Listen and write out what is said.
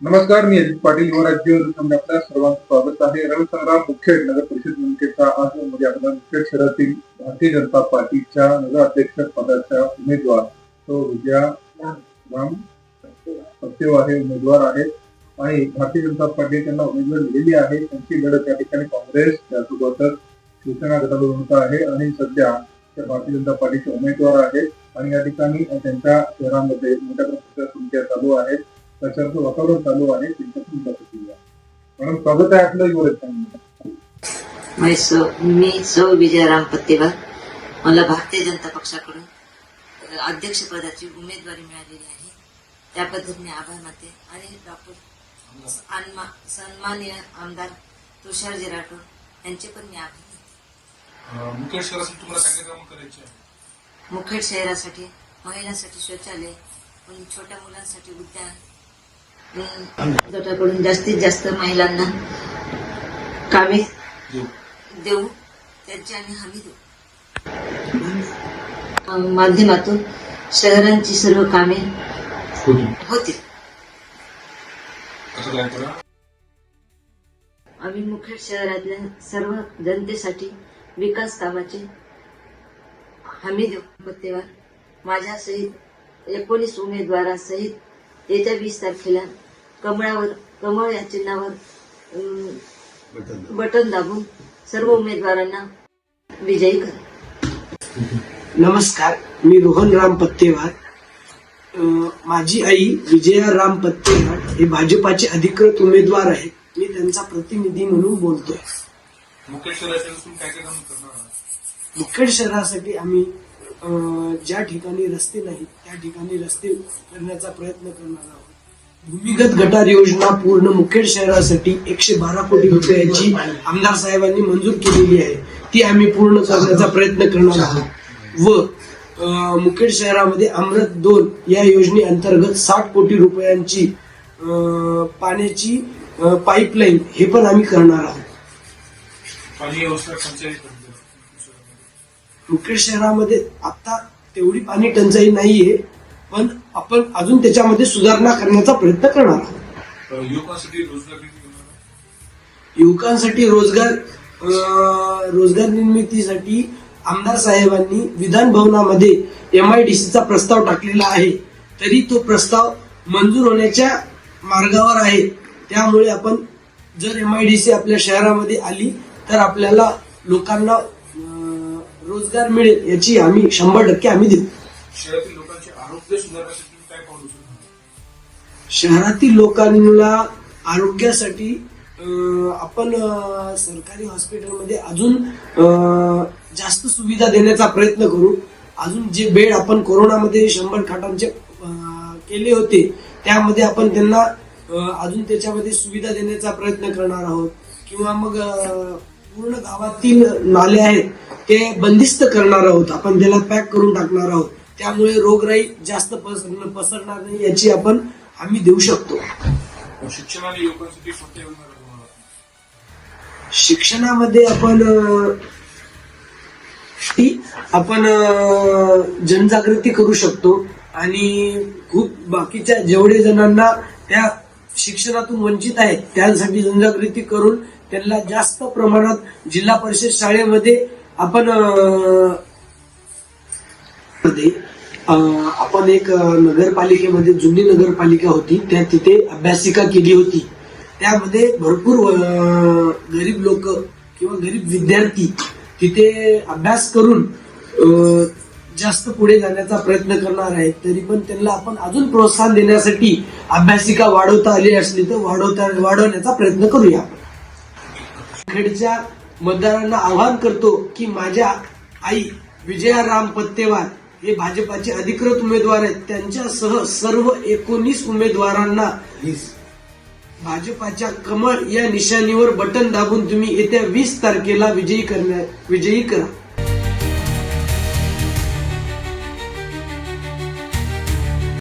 नमस्कार, मी अजित पाटील. युवराज्यावर आपल्या सर्वांचं स्वागत आहे. रणसंग्राम मुखेड नगर परिषद निवडणुकीचा आज आपल्या मुखेड शहरातील भारतीय जनता पार्टीच्या नगराध्यक्ष पदाच्या उमेदवार तो विजया राम पत्तेव आहे उमेदवार आहेत आणि भारतीय जनता पार्टी त्यांना उमेदवारी दिलेली आहे. त्यांची लढत या ठिकाणी काँग्रेस त्यासोबतच शिवसेना गटाकडून होत आहे आणि सध्या त्या भारतीय जनता पार्टीचे उमेदवार आहेत आणि या ठिकाणी त्यांच्या शहरामध्ये मोठ्या प्रमाणात संख्या चालू आहे. प्रचाराचं वातावरण चालू आहे. मॅडम, स्वागत आहे आपलं युवराज. मी सौ विजयराम पत्तेवार. मला भारतीय जनता पक्षाकडून अध्यक्षपदाची उमेदवारी मिळालेली आहे. त्याबद्दल मी आभार मानते आणि डॉक्टर सन्माननीय आमदार तुषारजी राठोड यांचे पण मी आभार मानते. मुखेड शहरासाठी तुम्हाला काय काम करायचे आहे? मुखेड शहरासाठी महिलांसाठी शौचालय, छोट्या मुलांसाठी उद्यान, गटाकडून जास्तीत जास्त महिलांना कामे देऊ, त्यांची आम्ही हमी देऊ. माध्यमातून शहरांची सर्व कामे होतील. आम्ही मुखेड शहरातल्या सर्व जनतेसाठी विकास कामाची हमी देऊ. पत्तेवार माझ्यासहित 19 उमेदवारासहित येत्या 20 तारखेला कमळ या चिन्हावर बटन दाबून सर्व उमेदवारांना विजयी करा. नमस्कार, मी रोहन राम पत्तेवार. माझी आई विजया राम पत्तेवार हे भाजपाचे अधिकृत उमेदवार आहेत. मी त्यांचा प्रतिनिधी म्हणून बोलतोय. मुखेड शहरासाठी काय काम करणार आहात? मुखेड शहरासाठी आम्ही ज्या ठिकाणी रस्ते नाहीत त्या ठिकाणी रस्ते करण्याचा प्रयत्न करणार आहोत. भूमिगत गटार योजना पूर्ण मुखेड शहरासाठी 112 कोटी रुपयाची आमदार साहेबांनी मंजूर केलेली आहे. ती आम्ही पूर्ण करण्याचा प्रयत्न करणार आहोत व मुखेड शहरामध्ये अमृत 2 या योजनेअंतर्गत 60 कोटी रुपयांची पाण्याची पाईपलाईन हे पण आम्ही करणार आहोत. पाणी व्यवस्था टंचाई मुखेड शहरामध्ये आता तेवढी पाणी टंचाई नाहीये, पण आपण अजून त्याच्यामध्ये सुधारणा करण्याचा प्रयत्न करणार आहोत. युवकांसाठी रोजगार निर्मितीसाठी आमदार साहेबांनी विधान भवनामध्ये MIDC चा प्रस्ताव टाकलेला आहे. तरी तो प्रस्ताव मंजूर होण्याच्या मार्गावर आहे. त्यामुळे आपण जर MIDC आपल्या शहरामध्ये आली तर आपल्याला लोकांना रोजगार मिळेल याची आम्ही 100% आम्ही देऊ. शहरातील लोकांचे आरोग्य सुधारण्यासाठी काय पाऊल उचलणार? शहरातील लोकांना आरोग्यासाठी आपण सरकारी हॉस्पिटलमध्ये अजून जास्त सुविधा देण्याचा प्रयत्न करू. अजून जे बेड आपण कोरोनामध्ये 100 खाटांचे केले होते त्यामध्ये आपण त्यांना अजून त्याच्यामध्ये सुविधा देण्याचा प्रयत्न करणार आहोत. किंवा मग पूर्ण गावातील नाले आहेत ते बंदिस्त करणार आहोत. आपण त्याला पॅक करून टाकणार आहोत. त्यामुळे रोगराई जास्त पसरणार नाही याची आपण हमी देऊ शकतो. शिक्षणाने युवकांसाठी कोणत्या योजना राबवणार? शिक्षणामध्ये आपण जनजागृती करू शकतो आणि खूप बाकीच्या जेवढे जणांना त्या शिक्षणातून वंचित आहेत त्यांसाठी जनजागृती करून त्यांना जास्त प्रमाणात जिल्हा परिषद शाळेमध्ये आपण एक नगरपालिकेमध्ये जुनी नगरपालिका होती त्या तिथे अभ्यासिका केली होती. त्यामध्ये भरपूर गरीब लोक किंवा गरीब विद्यार्थी तिथे अभ्यास करून जास्त पुढे जाण्याचा प्रयत्न करणार आहेत. तरी पण त्यांना आपण अजून प्रोत्साहन देण्यासाठी अभ्यासिका वाढवता आली असली तर वाढवण्याचा प्रयत्न करूया. खेडच्या मतदारांना आवाहन करतो की माझ्या आई विजया राम पत्तेवार हे भाजपाचे अधिकृत उमेदवार आहेत. त्यांच्यासह सर्व 19 उमेदवारांना भाजपाच्या कमळ या निशाणीवर बटन दाबून तुम्ही येत्या 20 तारखेला विजयी करा.